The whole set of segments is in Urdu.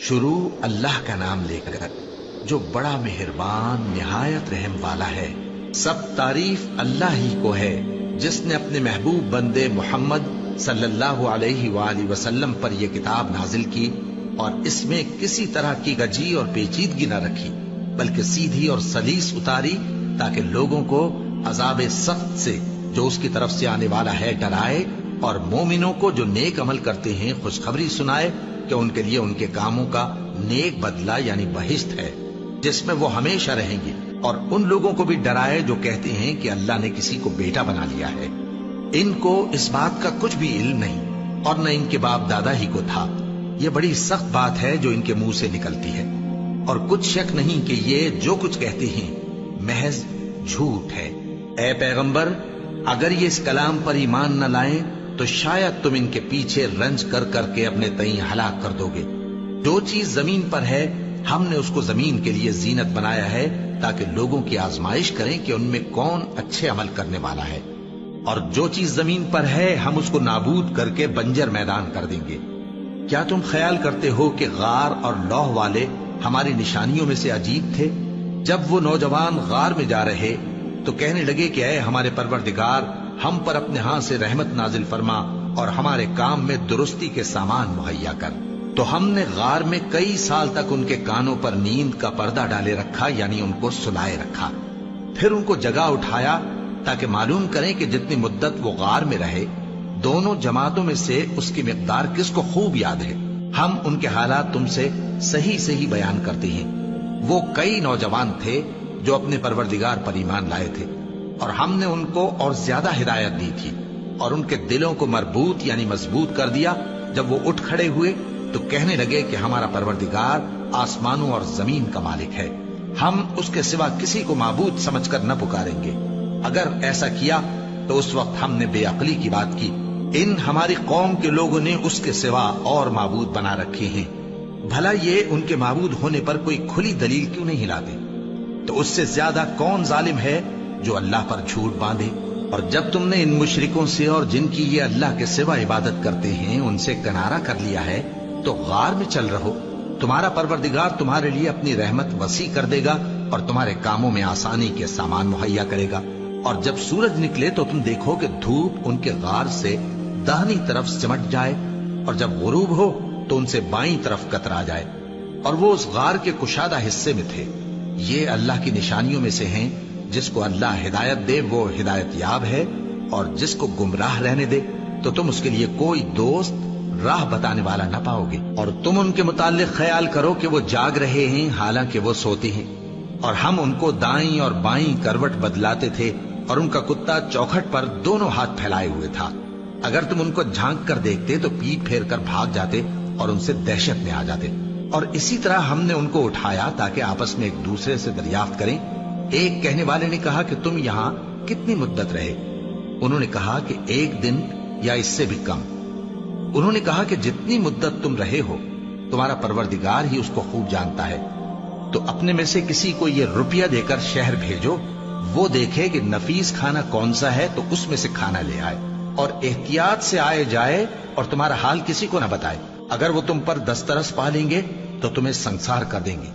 شروع اللہ کا نام لے کر جو بڑا مہربان نہایت رحم والا ہے۔ سب تعریف اللہ ہی کو ہے جس نے اپنے محبوب بندے محمد صلی اللہ علیہ وآلہ وسلم پر یہ کتاب نازل کی اور اس میں کسی طرح کی گجی اور پیچیدگی نہ رکھی، بلکہ سیدھی اور سلیس اتاری تاکہ لوگوں کو عذاب سخت سے جو اس کی طرف سے آنے والا ہے ڈرائے، اور مومنوں کو جو نیک عمل کرتے ہیں خوشخبری سنائے کہ ان کے لیے ان کے کاموں کا نیک بدلہ یعنی بہشت ہے جس میں وہ ہمیشہ رہیں گے، اور ان لوگوں کو بھی ڈرائے جو کہتے ہیں کہ اللہ نے کسی کو بیٹا بنا لیا ہے۔ ان کو اس بات کا کچھ بھی علم نہیں اور نہ ان کے باپ دادا ہی کو تھا۔ یہ بڑی سخت بات ہے جو ان کے منہ سے نکلتی ہے، اور کچھ شک نہیں کہ یہ جو کچھ کہتے ہیں محض جھوٹ ہے۔ اے پیغمبر، اگر یہ اس کلام پر ایمان نہ لائیں تو شاید تم ان کے پیچھے رنج کر کر کے اپنے تئیں ہلاک کر دو گے۔ جو چیز زمین پر ہے ہم نے اس کو زمین کے لیے زینت بنایا ہے تاکہ لوگوں کی آزمائش کریں کہ ان میں کون اچھے عمل کرنے والا ہے، اور جو چیز زمین پر ہے ہم اس کو نابود کر کے بنجر میدان کر دیں گے۔ کیا تم خیال کرتے ہو کہ غار اور لوح والے ہماری نشانیوں میں سے عجیب تھے؟ جب وہ نوجوان غار میں جا رہے تو کہنے لگے کہ اے ہمارے پروردگار، ہم پر اپنے ہاں سے رحمت نازل فرما اور ہمارے کام میں درستی کے سامان مہیا کر۔ تو ہم نے غار میں کئی سال تک ان کے کانوں پر نیند کا پردہ ڈالے رکھا، یعنی ان کو سلائے رکھا۔ پھر ان کو جگہ اٹھایا تاکہ معلوم کریں کہ جتنی مدت وہ غار میں رہے دونوں جماعتوں میں سے اس کی مقدار کس کو خوب یاد ہے۔ ہم ان کے حالات تم سے صحیح صحیح بیان کرتے ہیں۔ وہ کئی نوجوان تھے جو اپنے پروردگار پر ایمان لائے تھے، اور ہم نے ان کو اور زیادہ ہدایت دی تھی، اور ان کے دلوں کو مربوط یعنی مضبوط کر دیا۔ جب وہ اٹھ کھڑے ہوئے تو کہنے لگے کہ ہمارا پروردگار آسمانوں اور زمین کا مالک ہے، ہم اس کے سوا کسی کو معبود سمجھ کر نہ پکاریں گے۔ اگر ایسا کیا تو اس وقت ہم نے بے عقلی کی بات کی۔ ان ہماری قوم کے لوگوں نے اس کے سوا اور معبود بنا رکھے ہیں، بھلا یہ ان کے معبود ہونے پر کوئی کھلی دلیل کیوں نہیں لاتے؟ تو اس سے زیادہ کون ظالم ہے جو اللہ پر جھوٹ باندھے؟ اور جب تم نے ان مشرکوں سے اور جن کی یہ اللہ کے سوا عبادت کرتے ہیں ان سے کنارہ کر لیا ہے تو غار میں چل رہو، تمہارا پروردگار تمہارے لیے اپنی رحمت وسیع کر دے گا اور تمہارے کاموں میں آسانی کے سامان مہیا کرے گا۔ اور جب سورج نکلے تو تم دیکھو کہ دھوپ ان کے غار سے داہنی طرف سمٹ جائے، اور جب غروب ہو تو ان سے بائیں طرف کترا جائے، اور وہ اس غار کے کشادہ حصے میں تھے۔ یہ اللہ کی نشانیوں میں سے ہیں، جس کو اللہ ہدایت دے وہ ہدایت یاب ہے، اور جس کو گمراہ رہنے دے تو تم اس کے لیے کوئی دوست راہ بتانے والا نہ پاؤ گے۔ اور تم ان کے متعلق خیال کرو کہ وہ جاگ رہے ہیں حالانکہ وہ سوتے ہیں، اور ہم ان کو دائیں اور بائیں کروٹ بدلاتے تھے، اور ان کا کتا چوکھٹ پر دونوں ہاتھ پھیلائے ہوئے تھا۔ اگر تم ان کو جھانک کر دیکھتے تو پیٹ پھیر کر بھاگ جاتے اور ان سے دہشت میں آ جاتے۔ اور اسی طرح ہم نے ان کو اٹھایا تاکہ آپس میں ایک دوسرے سے دریافت کریں۔ ایک کہنے والے نے کہا کہ تم یہاں کتنی مدت رہے؟ انہوں نے کہا کہ 1 دن یا اس سے بھی کم۔ انہوں نے کہا کہ جتنی مدت تم رہے ہو تمہارا پروردگار ہی اس کو خوب جانتا ہے، تو اپنے میں سے کسی کو یہ روپیہ دے کر شہر بھیجو، وہ دیکھے کہ نفیس کھانا کون سا ہے تو اس میں سے کھانا لے آئے، اور احتیاط سے آئے جائے اور تمہارا حال کسی کو نہ بتائے۔ اگر وہ تم پر دسترس پا لیں گے تو تمہیں سنسار کر دیں گے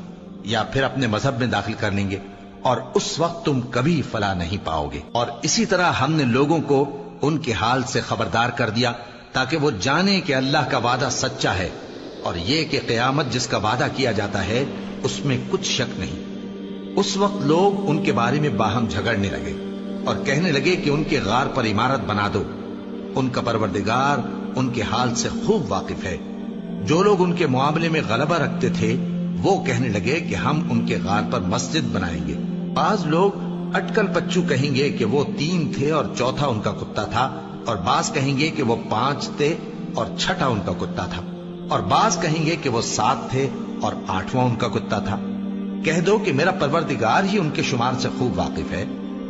یا پھر اپنے مذہب میں داخل کر لیں گے، اور اس وقت تم کبھی فلاح نہیں پاؤ گے۔ اور اسی طرح ہم نے لوگوں کو ان کے حال سے خبردار کر دیا تاکہ وہ جانیں کہ اللہ کا وعدہ سچا ہے، اور یہ کہ قیامت جس کا وعدہ کیا جاتا ہے اس میں کچھ شک نہیں۔ اس وقت لوگ ان کے بارے میں باہم جھگڑنے لگے اور کہنے لگے کہ ان کے غار پر عمارت بنا دو۔ ان کا پروردگار ان کے حال سے خوب واقف ہے۔ جو لوگ ان کے معاملے میں غلبہ رکھتے تھے وہ کہنے لگے کہ ہم ان کے غار پر مسجد بنائیں گے۔ بعض لوگ اٹکل پچو کہیں گے کہ وہ 3 تھے اور چوتھا ان کا کتا تھا، اور بعض کہیں گے کہ وہ 5 تھے اور چھٹا ان کا کتا تھا، اور بعض کہیں گے کہ وہ 7 تھے اور 8واں ان کا کتا تھا۔ کہہ دو کہ میرا پروردگار ہی ان کے شمار سے خوب واقف ہے،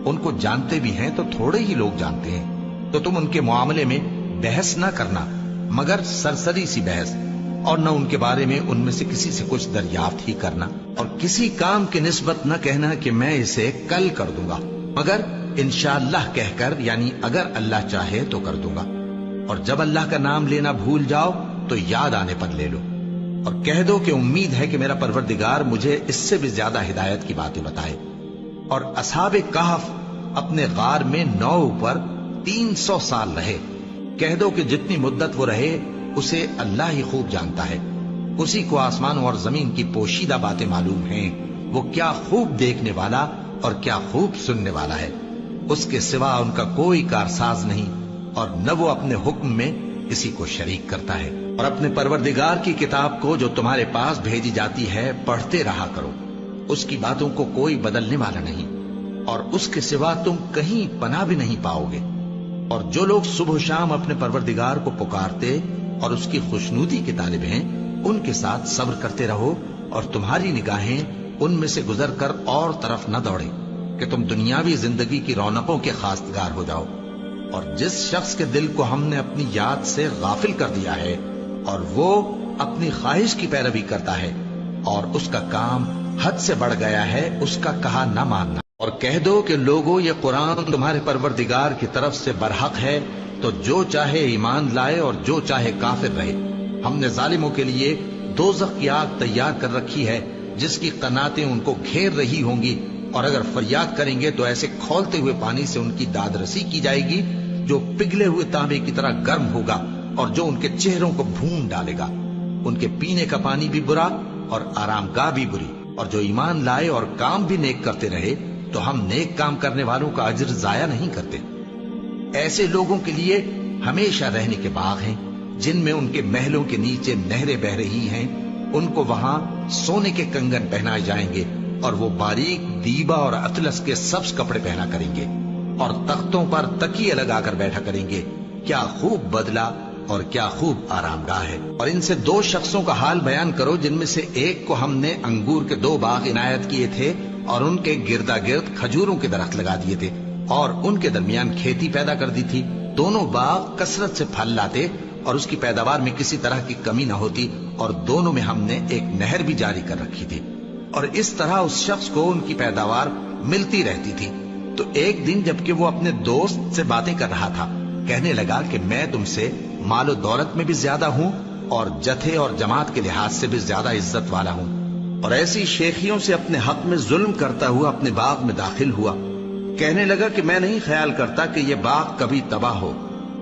ان کو جانتے بھی ہیں تو تھوڑے ہی لوگ جانتے ہیں۔ تو تم ان کے معاملے میں بحث نہ کرنا مگر سرسری سی بحث، اور نہ ان کے بارے میں ان میں سے کسی سے کچھ دریافت ہی کرنا، اور کسی کام کی نسبت نہ کہنا کہ میں اسے کل کر دوں گا، مگر انشاءاللہ کہہ کر یعنی اگر اللہ چاہے تو کر دوں گا، اور جب اللہ کا نام لینا بھول جاؤ تو یاد آنے پر لے لو۔ اور کہہ دو کہ امید ہے کہ میرا پروردگار مجھے اس سے بھی زیادہ ہدایت کی باتیں بتائے۔ اور اصحاب کہف اپنے غار میں 9 پر 300 سال رہے۔ کہہ دو کہ جتنی مدت وہ رہے اسے اللہ ہی خوب جانتا ہے، اسی کو آسمانوں اور زمین کی پوشیدہ باتیں معلوم ہیں، وہ کیا خوب دیکھنے والا اور کیا خوب سننے والا ہے۔ اس کے سوا ان کا کوئی کارساز نہیں، اور نہ وہ اپنے حکم میں کسی کو شریک کرتا ہے۔ اور اپنے پروردگار کی کتاب کو جو تمہارے پاس بھیجی جاتی ہے پڑھتے رہا کرو، اس کی باتوں کو کوئی بدلنے والا نہیں، اور اس کے سوا تم کہیں پناہ بھی نہیں پاؤ گے۔ اور جو لوگ صبح و شام اپنے پروردگار کو پکارتے اور اس کی خوشنودی کے طالب ہیں، ان کے ساتھ صبر کرتے رہو، اور تمہاری نگاہیں ان میں سے گزر کر اور طرف نہ دوڑیں کہ تم دنیاوی زندگی کی رونقوں کے خواستگار ہو جاؤ۔ اور جس شخص کے دل کو ہم نے اپنی یاد سے غافل کر دیا ہے اور وہ اپنی خواہش کی پیروی کرتا ہے اور اس کا کام حد سے بڑھ گیا ہے، اس کا کہا نہ ماننا۔ اور کہہ دو کہ لوگوں، یہ قرآن تمہارے پروردگار کی طرف سے برحق ہے، تو جو چاہے ایمان لائے اور جو چاہے کافر رہے۔ ہم نے ظالموں کے لیے دوزخ کی آگ تیار کر رکھی ہے جس کی قناتیں ان کو گھیر رہی ہوں گی، اور اگر فریاد کریں گے تو ایسے کھولتے ہوئے پانی سے ان کی داد رسی کی جائے گی جو پگھلے ہوئے تانبے کی طرح گرم ہوگا، اور جو ان کے چہروں کو بھون ڈالے گا۔ ان کے پینے کا پانی بھی برا اور آرام گاہ بھی بری۔ اور جو ایمان لائے اور کام بھی نیک کرتے رہے تو ہم نیک کام کرنے والوں کا اجر ضائع نہیں کرتے۔ ایسے لوگوں کے لیے ہمیشہ رہنے کے باغ ہیں جن میں ان کے محلوں کے نیچے نہریں بہ رہی ہیں، ان کو وہاں سونے کے کنگن پہنائے جائیں گے، اور وہ باریک دیبا اور اطلس کے سبز کپڑے پہنا کریں گے، اور تختوں پر تکیے لگا کر بیٹھا کریں گے۔ کیا خوب بدلہ اور کیا خوب آرام گاہ ہے۔ اور ان سے 2 شخصوں کا حال بیان کرو جن میں سے ایک کو ہم نے انگور کے 2 باغ عنایت کیے تھے اور ان کے گردا گرد کھجوروں کے درخت لگا دیے تھے، اور ان کے درمیان کھیتی پیدا کر دی تھی۔ دونوں باغ کثرت سے پھل لاتے اور اس کی پیداوار میں کسی طرح کی کمی نہ ہوتی، اور دونوں میں ہم نے ایک نہر بھی جاری کر رکھی تھی، اور اس طرح اس شخص کو ان کی پیداوار ملتی رہتی تھی۔ تو ایک دن جبکہ وہ اپنے دوست سے باتیں کر رہا تھا، کہنے لگا کہ میں تم سے مال و دولت میں بھی زیادہ ہوں اور جتھے اور جماعت کے لحاظ سے بھی زیادہ عزت والا ہوں، اور ایسی شیخیوں سے اپنے حق میں ظلم کرتا ہوا اپنے باغ میں داخل ہوا۔ کہنے لگا کہ میں نہیں خیال کرتا کہ یہ باغ کبھی تباہ ہو،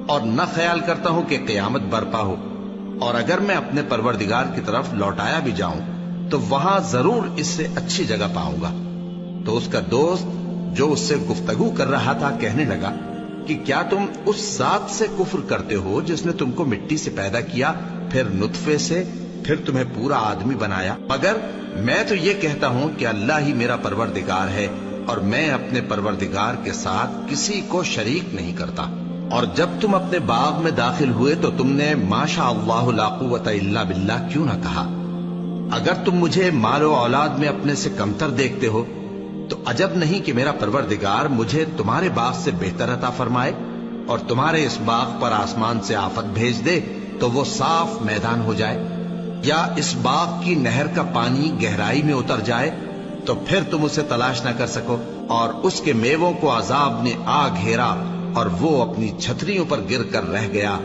اور نہ خیال کرتا ہوں کہ قیامت برپا ہو، اور اگر میں اپنے پروردگار کی طرف لوٹایا بھی جاؤں تو وہاں ضرور اس سے اچھی جگہ پاؤں گا۔ تو اس کا دوست جو اس سے گفتگو کر رہا تھا کہنے لگا کہ کیا تم اس ذات سے کفر کرتے ہو جس نے تم کو مٹی سے پیدا کیا، پھر نطفے سے، پھر تمہیں پورا آدمی بنایا؟ مگر میں تو یہ کہتا ہوں کہ اللہ ہی میرا پروردگار ہے، اور میں اپنے پروردگار کے ساتھ کسی کو شریک نہیں کرتا۔ اور جب تم اپنے باغ میں داخل ہوئے تو تم نے ما شاء اللہ لا قوت الا باللہ کیوں نہ کہا؟ اگر تم مجھے مال و اولاد میں اپنے سے کمتر دیکھتے ہو تو عجب نہیں کہ میرا پروردگار مجھے تمہارے باغ سے بہتر عطا فرمائے، اور تمہارے اس باغ پر آسمان سے آفت بھیج دے تو وہ صاف میدان ہو جائے، یا اس باغ کی نہر کا پانی گہرائی میں اتر جائے تو پھر تم اسے تلاش نہ کر سکو، اور اس کے میووں کو عذاب نے آ گھیرا اور وہ اپنی چھتریوں پر گر کر رہ گیا،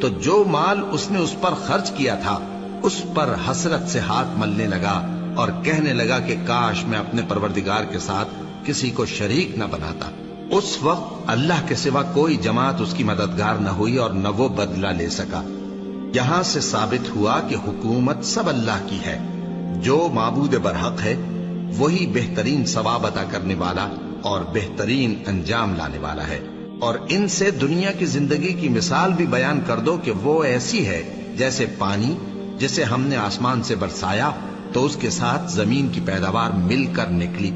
تو جو مال اس نے اس پر خرچ کیا تھا اس پر حسرت سے ہاتھ ملنے لگا اور کہنے لگا کہ کاش میں اپنے پروردگار کے ساتھ کسی کو شریک نہ بناتا۔ اس وقت اللہ کے سوا کوئی جماعت اس کی مددگار نہ ہوئی اور نہ وہ بدلہ لے سکا۔ یہاں سے ثابت ہوا کہ حکومت سب اللہ کی ہے، جو معبود برحق ہے وہی بہترین ثواب عطا کرنے والا اور بہترین انجام لانے والا ہے۔ اور ان سے دنیا کی زندگی کی مثال بھی بیان کر دو کہ وہ ایسی ہے جیسے پانی جسے ہم نے آسمان سے برسایا تو اس کے ساتھ زمین کی پیداوار مل کر نکلی،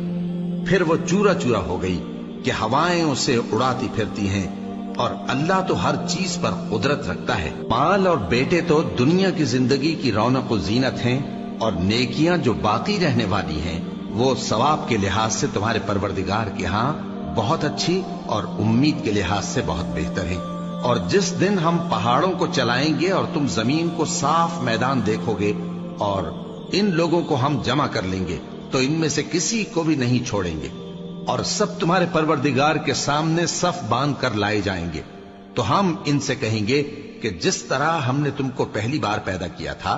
پھر وہ چورا چورا ہو گئی کہ ہوائیں اسے اڑاتی پھرتی ہیں، اور اللہ تو ہر چیز پر قدرت رکھتا ہے۔ مال اور بیٹے تو دنیا کی زندگی کی رونق و زینت ہیں، اور نیکیاں جو باقی رہنے والی ہیں وہ ثواب کے لحاظ سے تمہارے پروردگار کے ہاں بہت اچھی اور امید کے لحاظ سے بہت بہتر ہے۔ اور جس دن ہم پہاڑوں کو چلائیں گے اور تم زمین کو صاف میدان دیکھو گے اور ان لوگوں کو ہم جمع کر لیں گے تو ان میں سے کسی کو بھی نہیں چھوڑیں گے، اور سب تمہارے پروردگار کے سامنے صف باندھ کر لائے جائیں گے، تو ہم ان سے کہیں گے کہ جس طرح ہم نے تم کو پہلی بار پیدا کیا تھا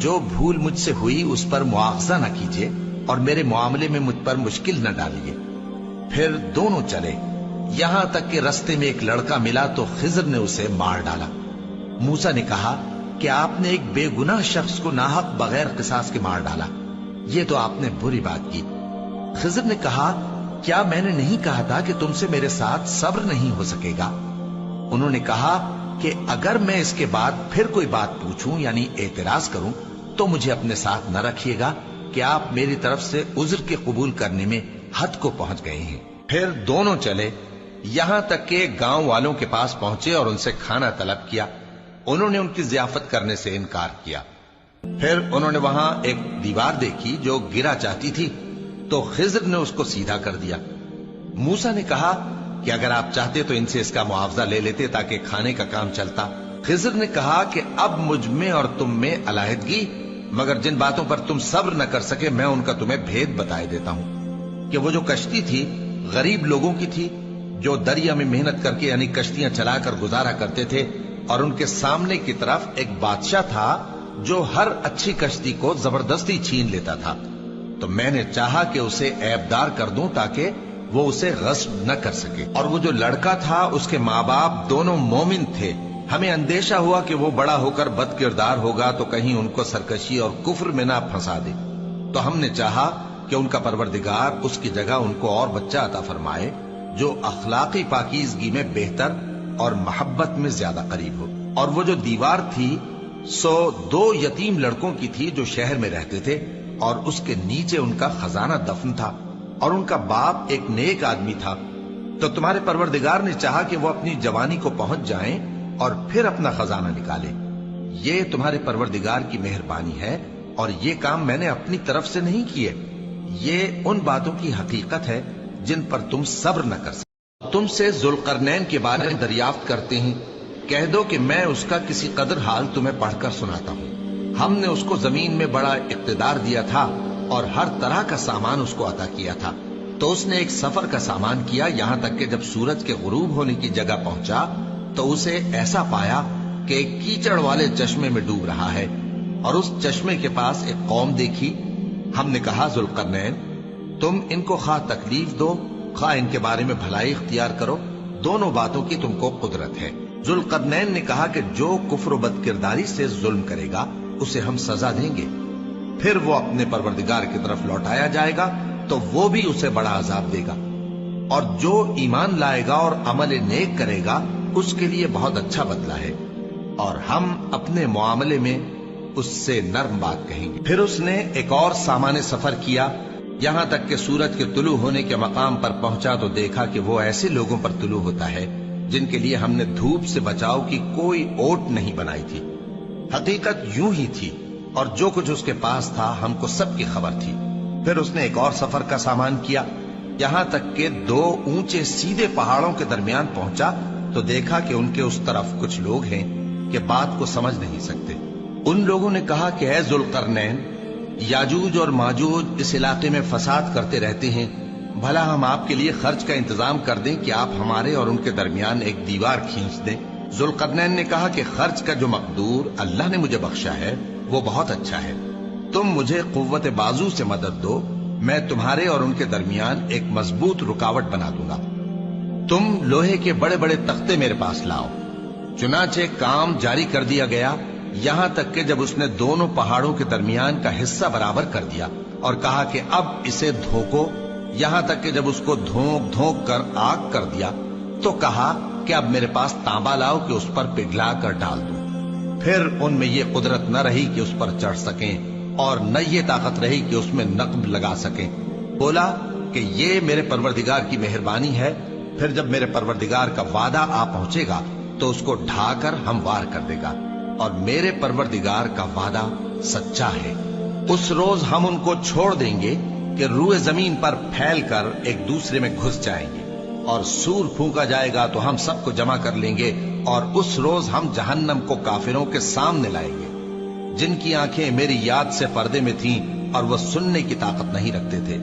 جو بھول مجھ سے ہوئی اس پر مواخذہ نہ کیجیے اور میرے معاملے میں مجھ پر مشکل نہ ڈالیے۔ پھر دونوں چلے، یہاں تک کہ رستے میں ایک لڑکا ملا تو خضر نے اسے مار ڈالا۔ موسیٰ نے کہا کہ آپ نے ایک بے گناہ شخص کو ناحق بغیر قصاص کے مار ڈالا، یہ تو آپ نے بری بات کی۔ خضر نے کہا کیا میں نے نہیں کہا تھا کہ تم سے میرے ساتھ صبر نہیں ہو سکے گا؟ انہوں نے کہا کہ اگر میں اس کے بعد پھر کوئی بات پوچھوں یعنی اعتراض کروں تو مجھے اپنے ساتھ نہ رکھیے گا کہ آپ میری طرف سے عذر کے قبول کرنے میں حد کو پہنچ گئے ہیں۔ پھر دونوں چلے، یہاں تک کہ گاؤں والوں کے پاس پہنچے اور ان سے کھانا طلب کیا۔ انہوں نے ان کی ضیافت کرنے سے انکار کیا۔ پھر انہوں نے وہاں ایک دیوار دیکھی جو گرا چاہتی تھی تو خضر نے اس کو سیدھا کر دیا۔ موسیٰ نے کہا کہ اگر آپ چاہتے تو ان سے اس کا معاوضہ لے لیتے تاکہ کھانے کا کام چلتا۔ خضر نے کہا کہ اب مجھ میں اور تم میں علیحدگی، مگر جن باتوں پر تم صبر نہ کر سکے میں ان کا تمہیں بھید بتائے دیتا ہوں کہ وہ جو کشتی تھی غریب لوگوں کی تھی جو دریا میں محنت کر کے یعنی کشتیاں چلا کر گزارا کرتے تھے، اور ان کے سامنے کی طرف ایک بادشاہ تھا جو ہر اچھی کشتی کو زبردستی چھین لیتا تھا، تو میں نے چاہا کہ اسے عیبدار کر دوں تاکہ وہ اسے غصب نہ کر سکے۔ اور وہ جو لڑکا تھا اس کے ماں باپ دونوں مومن تھے، ہمیں اندیشہ ہوا کہ وہ بڑا ہو کر بد کردار ہوگا تو کہیں ان کو سرکشی اور کفر میں نہ پھنسا دے، تو ہم نے چاہا کہ ان کا پروردگار اس کی جگہ ان کو اور بچہ عطا فرمائے جو اخلاقی پاکیزگی میں بہتر اور محبت میں زیادہ قریب ہو۔ اور وہ جو دیوار تھی سو 2 یتیم لڑکوں کی تھی جو شہر میں رہتے تھے، اور اس کے نیچے ان کا خزانہ دفن تھا، اور ان کا باپ ایک نیک آدمی تھا۔ تو تمہارے پروردگار نے چاہا کہ وہ اپنی جوانی کو پہنچ جائیں اور پھر اپنا خزانہ نکالے۔ یہ تمہارے پروردگار کی مہربانی ہے، اور یہ کام میں نے اپنی طرف سے نہیں کیے، یہ ان باتوں کی حقیقت ہے جن پر تم صبر نہ کر سکتے۔ تم سے ذوالقرنین کے بارے میں دریافت کرتے ہیں، کہہ دو کہ میں اس کا کسی قدر حال تمہیں پڑھ کر سناتا ہوں۔ ہم نے اس کو زمین میں بڑا اقتدار دیا تھا اور ہر طرح کا سامان اس کو عطا کیا تھا، تو اس نے ایک سفر کا سامان کیا، یہاں تک کہ جب سورج کے غروب ہونے کی جگہ پہنچا تو اسے ایسا پایا کہ ایک کیچڑ والے چشمے میں ڈوب رہا ہے، اور اس چشمے کے پاس ایک قوم دیکھی۔ ہم نے کہا ذوالقرنین تم ان کو خواہ تکلیف دو خواہ ان کے بارے میں بھلائی اختیار کرو، دونوں باتوں کی تم کو قدرت ہے۔ ذوالقرنین نے کہا کہ جو کفر و بد کرداری سے ظلم کرے گا اسے ہم سزا دیں گے، پھر وہ اپنے پروردگار کی طرف لوٹایا جائے گا تو وہ بھی اسے بڑا عذاب دے گا، اور جو ایمان لائے گا اور عمل نیک کرے گا اس کے لیے بہت اچھا بدلہ ہے، اور ہم اپنے معاملے میں اس سے نرم بات کہیں گے۔ پھر اس نے ایک اور سامان سفر کیا، یہاں تک کہ سورج کے طلوع ہونے کے مقام پر پہنچا تو دیکھا کہ وہ ایسے لوگوں پر طلوع ہوتا ہے جن کے لیے ہم نے دھوپ سے بچاؤ کی کوئی اوٹ نہیں بنائی تھی۔ حقیقت یوں ہی تھی، اور جو کچھ اس کے پاس تھا ہم کو سب کی خبر تھی۔ پھر اس نے ایک اور سفر کا سامان کیا، یہاں تک کہ 2 اونچے سیدھے پہاڑوں کے درمیان پہنچا تو دیکھا کہ ان کے اس طرف کچھ لوگ ہیں کہ بات کو سمجھ نہیں سکتے۔ ان لوگوں نے کہا کہ اے ذوالقرنین، یاجوج اور ماجوج اس علاقے میں فساد کرتے رہتے ہیں، بھلا ہم آپ کے لیے خرچ کا انتظام کر دیں کہ آپ ہمارے اور ان کے درمیان ایک دیوار کھینچ دیں۔ ذوالقرنین نے کہا کہ خرچ کا جو مقدور اللہ نے مجھے بخشا ہے وہ بہت اچھا ہے، تم مجھے قوت بازو سے مدد دو، میں تمہارے اور ان کے درمیان ایک مضبوط رکاوٹ بنا دوں گا۔ تم لوہے کے بڑے بڑے تختے میرے پاس لاؤ۔ چنانچہ کام جاری کر دیا گیا، یہاں تک کہ جب اس نے دونوں پہاڑوں کے درمیان کا حصہ برابر کر دیا اور کہا کہ اب اسے دھوکو، یہاں تک کہ جب اس کو دھونک دھونک کر آگ کر دیا تو کہا کہ اب میرے پاس تانبا لاؤ کہ اس پر پگھلا کر ڈال دوں۔ پھر ان میں یہ قدرت نہ رہی کہ اس پر چڑھ سکیں، اور نہ یہ طاقت رہی کہ اس میں نقب لگا سکیں۔ بولا کہ یہ میرے پروردگار کی مہربانی ہے، پھر جب میرے پروردگار کا وعدہ آ پہنچے گا تو اس کو ڈھا کر ہموار کر دے گا، اور میرے پروردگار کا وعدہ سچا ہے۔ اس روز ہم ان کو چھوڑ دیں گے کہ روئے زمین پر پھیل کر ایک دوسرے میں گھس جائیں گے، اور سور پھونکا جائے گا تو ہم سب کو جمع کر لیں گے، اور اس روز ہم جہنم کو کافروں کے سامنے لائیں گے جن کی آنکھیں میری یاد سے پردے میں تھیں اور وہ سننے کی طاقت نہیں رکھتے تھے۔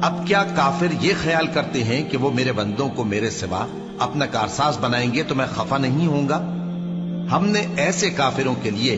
اب کیا کافر یہ خیال کرتے ہیں کہ وہ میرے بندوں کو میرے سوا اپنا کارساز بنائیں گے تو میں خفا نہیں ہوں گا؟ ہم نے ایسے کافروں کے لیے